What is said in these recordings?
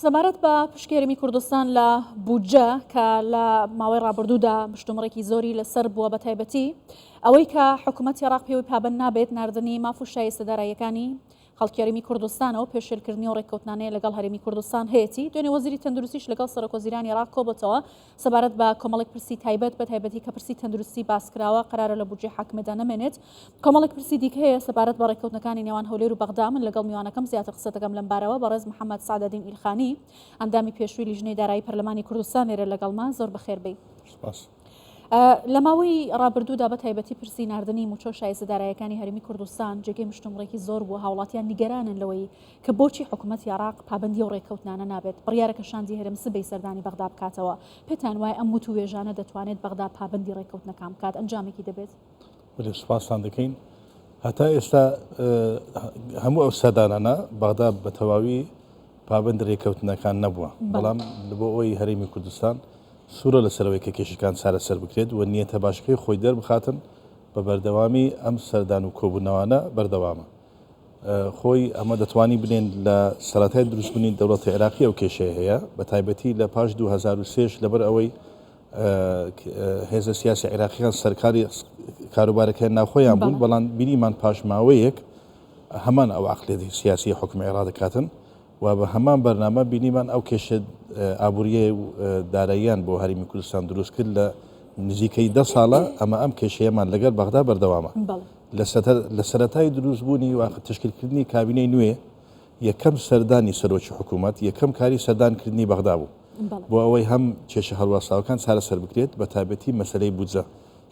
سەبارەت بە پشتگیرمی کوردستان لە بودجە کە لە ماوەی ڕابردوودا مشتومڕێکی زۆری لەسەر بووە بە تایبەتی ئەوەی کە حکوومەتی عێراق پێوەی پابەند نابێت ناردنی ماف و شایستە داراییەکانی خەڵکیێرمی کوردستانەوە پێشێلکردنی و ڕێککەوتنانەیە لەگەڵ هەرێمی کوردستان هەیەی دوێنێ وەزیری تەندروستیش لەگەڵ سەرۆکوەزیرانی عێراق کۆبەتەوە سەبارەت بە کۆمەڵێک پرسی تایبەت بە تایبەتی کە پرسی تەندروستی باسکراوە قرارە لە بودجێ حاکمەدا نەمێنێت کۆمەڵێک پرسی دیکە هەیە سەبارەت بە ڕێککەوتنەکانی نێوان هەولێر و بەغدا من لەگەڵ میوانەکەم زیاتر قسە دەکەم لەم بارەوە بەڕێز محەممەد سعدەدین ئیلخانی ئەندامی پێشووی لیژنەی دارایی پەرلەمانی کوردستان لێرە لەگەڵمان زۆر بەخێر بێ. لە ماوەی ڕابردوودا بە تایبەتی پرسی ناردنی موچۆ شایستە داراییەکانی هەرێمی کوردستان جێگەی مشتومڕێکی زۆر بووە هاوڵاتیان نیگەرانن لەوەی کە بۆچی حکوومەتی عێراق پابەندی و ڕێککەوتنانە نابێت بڕیارەکە شاندی هەرێم سبەی سەردانی بەغدا بکاتەوە پێتان وایە ئەم وت و وێژانە دەتوانێت بەغدا پابەندی ڕێککەوتنەکان بکات ئەنجامێکی دەبێت؟ سوپاسان دەکەین هەتا ئێستا هەموو ئەو سەدانانە بەغدا بە تەواوی پابەند ڕێککەوتنەکان نەبووە بەڵام بۆ ئەوی هەرێمی کوردستان سوورە لەسەرەوەی کە کێشەکان چارەسەر بکرێت و نیەتە باشەکەی خۆی دەربخاتن بە بەردەوامی ئەم سەردان و کۆبوونەوانە بەردەوامە خۆی ئەمە دەتوانی بنێن لە سەرەتای دروستبوونی دەوڵەتی عێراقی ئەو کێشەیە هەیە بە تایبەتی لە پاش 2023 لەبەر ئەوەی هێزە سیاسی عێراقیەکان سەرکاری کاروبارەکەیان ناوخۆیان بوون بەڵام بینیمان پاشماوەیەک هەمان ئەو عەقڵێتی سیاسی حکومی عێراق دەکاتن و بە هەمان بەرنامە بینیمان ئەو کێشە ئابووریە و داراییان بۆ هەرێمی کوردستان دروست کرد لە نزیکەی 10 ساڵە ئەمە ئەم کێشەیەمان لەگەڵ بەغدا بەردەوامە لە سەرەتای دروستبوونی و تشکیلکردنی کابینەی نوێ یەکەم سەردانی سەرۆکی حکوومەت یەکەم کاری سەردانکردنی بەغدا بوو بۆ ئەوەی هەم کێشە هەڵواساوەکان چارەسەر بکرێت بە تایبەتی مەسەلەی بودجە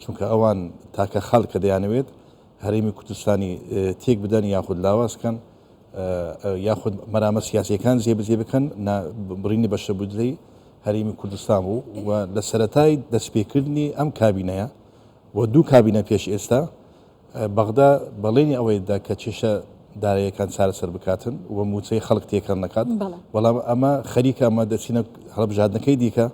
چونکە ئەوان تاکە خەڵک کە دەیانەوێت هەرێمی کوردستانی تێک بدەن یاخود لاوازکەن یاخود مەرامە سیاسیەکان جێبەجێ بکەن بڕینی بەشە بودجەی هەرێمی کوردستان بوو و لە سەرەتای دەستپێکردنی ئەم کابینەیە و دوو کابینە پێش ئێستا بەغدا بەڵێنی ئەوەیدا کە کێشە داراییەکان چارەسەر بکاتن و موچەی خەڵک تێکەڵ نەکات بەڵام ئەمە خەریکە ئەمە دەچینە هەڵبژاردنەکەی دیکە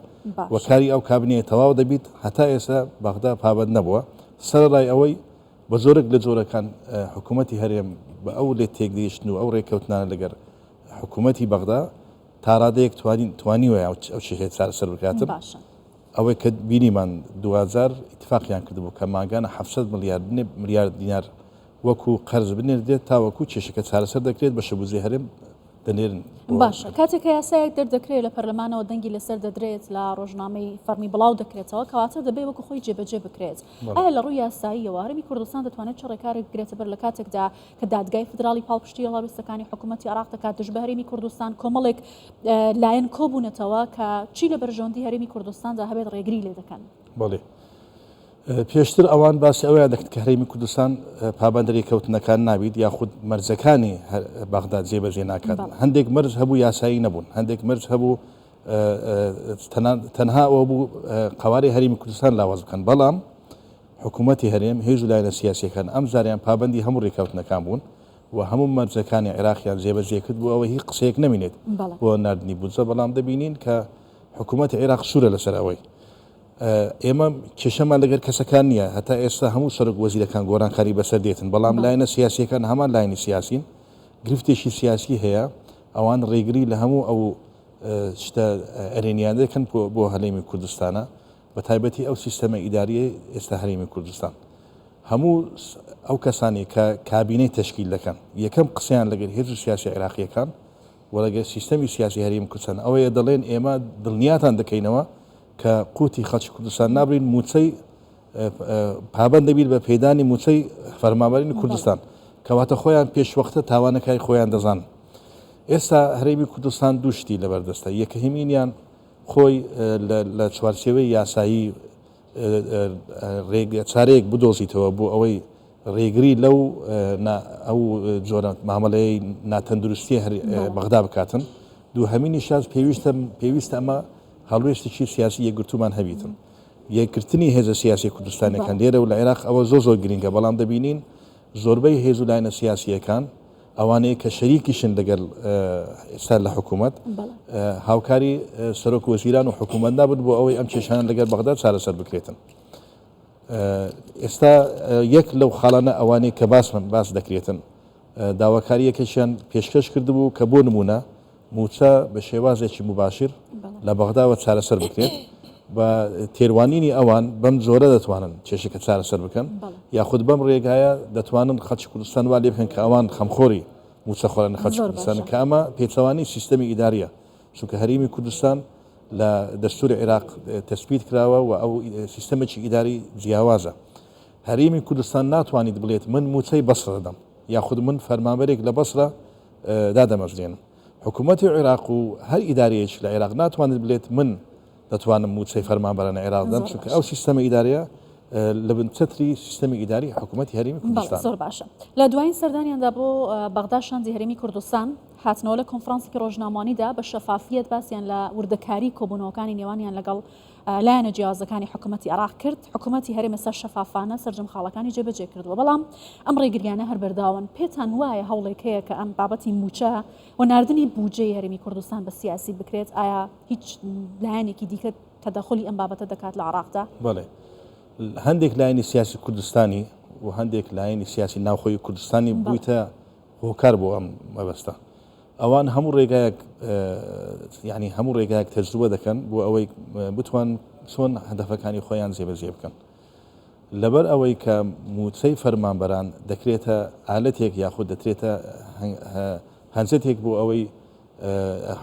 و کاری ئەو کابینەیە تەواو دەبیت هەتا ئێستا بەغدا پابەند نەبووە سەرڕای ئەوەی بە زۆرێک لە جۆرەکان حکوومەتی هەرێم بە ئەو لێ تێکدیشتن و ئەو ڕێککەوتنانە لەگەر حکوومەتی بەغدا تا ڕادەیەک توانیوە ئەو شێت چارەسەر بکاتن ئەوەی کە بینیمان 2000 ئیتفاقیان کردبوو کە ماگانە 700 ملیار دینار وەکو قەرز بنێردێت تاوەکو کێشەکە چارەسەر دەکرێت بە شەبوزی هەرێم دەنێرن باشە کاتێککە یاسایەک دەردەکرێت لە پەرلەمانەوە دەنگی لەسەر دەدرێت لە ڕۆژنامەی فەرمی بڵاو دەکرێتەوە کەواتە دەبێت وەکو خۆی جێبەجێ بکرێت ئایا لە ڕووی یاساییەوە هەرێمی کوردستان دەتوانێت چ ڕێکارێک بگرێتە بەر لە کاتێکدا کە دادگای فدراڵی پاڵپشتی هەڵوێستەکانی حکوومەتی عێراق دەکات دژ بە هەرێمی کوردستان کۆمەڵێک لایەن کۆبوونەتەوە کە چی لە بەرژەوەندی هەرێمی کوردستاندا هەبێت ڕێگری لێ دەکەن؟ بەڵێ پێشتر ئەوان باسی ئەویان دەکرد کە هەرێمی کوردستان پابەند ڕێککەوتنەکان نابیت یاخود مەرجەکانی بەغدا جێبەجێ ناکات هەندێک مەرج هەبوو یاسایی نەبوون هەندێک مەرج هەبوو تەنها ئەوە بوو قواری هەرێمی کوردستان لاواز بکەن بەڵام حکوومەتی هەرێم هێز و لایەنە سیاسیەکان ئەم زاریان پابەندی هەموو ڕێککەوتنەکان بوون و هەموو مەرجەکانی عێراقیان جێبەجێ کرد بوو ئەوە هیچ قسەیەک نەمینێت بۆ ناردنی بودجە بەڵام دەبینین کە حکوومەتی عێراق سوورە لەسەر ئەوەی ئێمە کێشەمان لەگەر کەسەکان نییە هەتا ئێستا هەموو سەرۆک وەزیرەکان گۆرانکاری بەسەر دێتن بەڵام لایەنە سیاسیەکان هەمان لایەنی سیاسین گرفتێکی سیاسی هەیە ئەوان ڕێگری لە هەموو ئەو شتە ئەرێنیان دەکەن بۆ هەرێمی کوردستانە بە تایبەتی ئەو سیستەمە ئیداریە ئێستا هەرێمی کوردستان هەموو ئەو کەسانی کە کابینەی تشکیل دەکەن یەکەم قسەیان لەگەر هێز و سیاسی عێراقیەکان و لەگەر سیستەمی سیاسی هەرێمی کوردستان ئەوەیە دەڵێن ئێمە دڵنیاتان دەکەینەوە کە قوتی خەڵکی کوردستان نابرین موچەی پابەند دەبیت بە پەیدانی موچەی فەرمانبەرینی کوردستان کەواتە خۆیان پێشوەختە تاوانەکانی خۆیان دەزان ئێستا هەرێمی کوردستان دووشتی لەبەردەستە یەکەهمینیان خۆی لە چوارچێوەی یاسایی چارەیەک بدۆزیتەوە بۆ ئەوەی ڕێگری لەو ئەو جۆرە مامەڵەیە ناتەندروستی بەغدا بکاتن دوو هەمینی شاز پێویستە ئەمە هەڵوێستێکی سیاسی یەکگرتومان هەبیتن یەکگرتنی هێزە سیاسی کوردستانەکان لێرە و لە عێراق ئەوە زۆر گرنگە بەڵام دەبینین زۆربەی هێز و لایەنە سیاسیەکان ئەوانەیە کە شەریکیشن لەگەڵ ئێستا لە حکوومەت هاوکاری سەرۆک وەزیران و حکوومەت نابن بۆ ئەوەی ئەم کێشانە لەگەڵ بەغدا چارەسەر بکرێتن ئێستا یەک لەو خاڵانە ئەوانەی کە باس دەکرێتن داواکاریەکەشیان پێشکەش کردبوو کە بۆ نمونە موچە بە شێوازێکی مباشر لە بەغداوە چارەسەر بکرێت بە تێوانینی ئەوان بەم جۆرە دەتوانن کێشەکە چارەسەر بکەن یاخود بەم ڕێگایە دەتوانن خەڵکی کوردستان وا لێ بکەن کە ئەوان خەمخۆری موچەخۆرن خەڵکی کوردستان کە ئەمە پێچەوانی سیستەمی ئیداریە چونکە هەرێمی کوردستان لە دەستوری عێراق تەسبیت کراوە و ئەو سیستەمێکی ئیداری جیاوازە هەرێمی کوردستان ناتوانیت بڵێت من موچەی بەسڕ دەدەم یاخود من فەرمانبەرێک لە بەسرە دادەمەژرێنم حکوومەتی عێراق و هەر ئیدارەیەک لە عێراق ناتوانێت بڵێت من دەتوانم موچەی فەرمانبەرانە عێراق دەم چونکە ئەو سیستەمە ئیداریە لە بنچەتری سیستەمی ئیداری حکوومەتی هەرێمی کوردستان زۆر باشە لە دوایین سەردانیاندا بۆ بەغدا شاندی هەرێمی کوردستان هاتنەوە لە کۆنفرانسێکی ڕۆژنامانیدا بە شەفافیت باسییان لە وردەکاری کۆبوونەوەکانی نێوانیان لەگەڵ لایەنە جیازەکانی حکوومەتی عێراق کرد حکوومەتی هەرێمە سەر شەفافانە سەرجەم خاڵەکانی جێبەجێ کردووە بەڵام ئەم ڕێگریانە هەر بەرداون پێتان وایە هەوڵێک هەیە کە ئەم بابەتی موچە و ناردنی بودجەی هەرێمی کوردستان بە سیاسی بکرێت ئایا هیچ لایەنێکی دیکە تەدەخلی ئەم بابەتە دەکات لە عێراقدا بەڵێ هەندێک لایەنی سیاسی کوردستانی و هەندێک لایەنی سیاسی ناوخۆی کوردستانی بوویتە هۆکار بۆ ئەم مەبەستە ئەوان هەموو ڕێگایەک ینی هەموو ڕێگایەک تەجروبە دەکەن بۆ ئەوەی بتوان چۆن هەدەفەکانی خۆیان جێبەجێ بکەن لەبەر ئەوەی کە موچەی فەرمانبەران دەکرێتە ئالەتێک یاخود دەکرێتە هەنجەتێک بۆ ئەوەی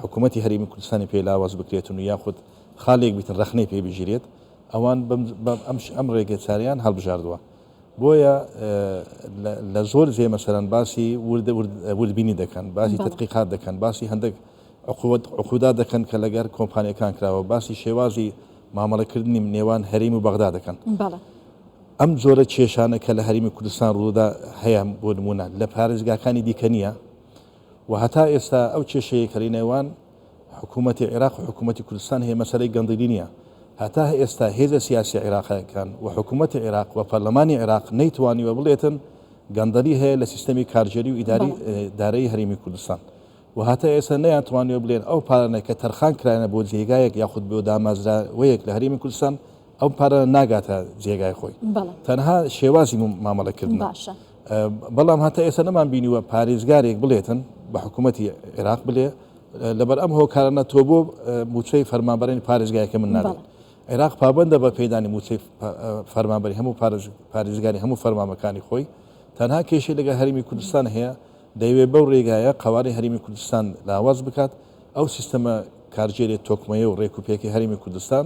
حکوومەتی هەرێمی کوردستانی پێی لاواز بکرێتن و یاخود خاڵێک بیتن ڕەخنەی پێ بژێرێت ئەوان ئەم ڕێگە چاریان هەڵبژاردووە بۆیە لە زۆر جێ مەسەرەن باسی وردبینی دەکەن باسی تەدقیقات دەکەن باسی هەندێک عقودا دەکەن کە لەگەر کۆمپانیەکان کراوە باسی شێوازی مامەڵەکردنی نێوان هەرێمی و بەغدا دەکەن ئەم جۆرە کێشانە کە لە هەرێمی کوردستان ڕوودا هەیە بۆ نمونە لە پارێزگاکانی دیکە نییە و هەتا ئێستا ئەو کێشەیە کە نێوان حکوومەتی عێراق و حکوومەتی کوردستان هەیە مەسەلەی گەندەلی نییە هەتا ئێستا هێزە سیاسی عێراقیەکان و حکوومەتی عێراق و پەرلەمانی عێراق نەیتوانیوە بڵێتن گەندەلی هەیە لە سیستەمی کارژێری و ئیداری دارایی هەرێمی کوردستان و هەتا ئێستا نەیانتوانیوە بڵێن ئەو پارانە کە تەرخان کرایەنە بۆ جێگایەک یاخود بۆ دامازراوەیەک لە هەرێمی کوردستان ئەو پارە ناگاتە جێگای خۆی تەنها شێوازی مامەڵەکردن بەڵام هەتا ئێستا نەمان بینیوە پارێزگارێک بڵێتن بە حکوومەتی عێراق بڵێ لەبەر ئەم هۆکارانە تۆ بۆ موچەی فەرمانبەرانی پارێزگایەکە من نادێت عێراق پابندە بە پەیدانی موچەی فەرمانبەری هەموو پارێزگاری هەموو فەرمانبەکانی خۆی تەنها کێشەی لەگە هەرێمی کوردستان هەیە دەیوێت بەو ڕێگایە قواری هەرێمی کوردستان لاواز بکات ئەو سیستەمە کارژێری تۆکمەیە و ڕێکوپێکی هەرێمی کوردستان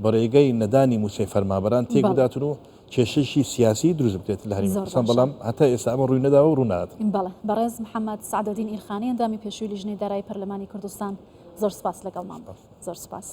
بە ڕێگەی نەدانی موچەی فەرمانبەران تێک بداتن و کێشەشی سیاسی دروست بکرێت لە هەرێمی کوردستان بەڵام هەتا ئێستا ئەمە ڕووی نەداوە و ڕوونات بەڵێ بەڕێز محەممەد سعدەدین ئیرخانی ئەندامی پێشووی لیژنەی دارایی پەرلەمانی کوردستان زۆر سپاس لەگەڵمان زۆر سپاس.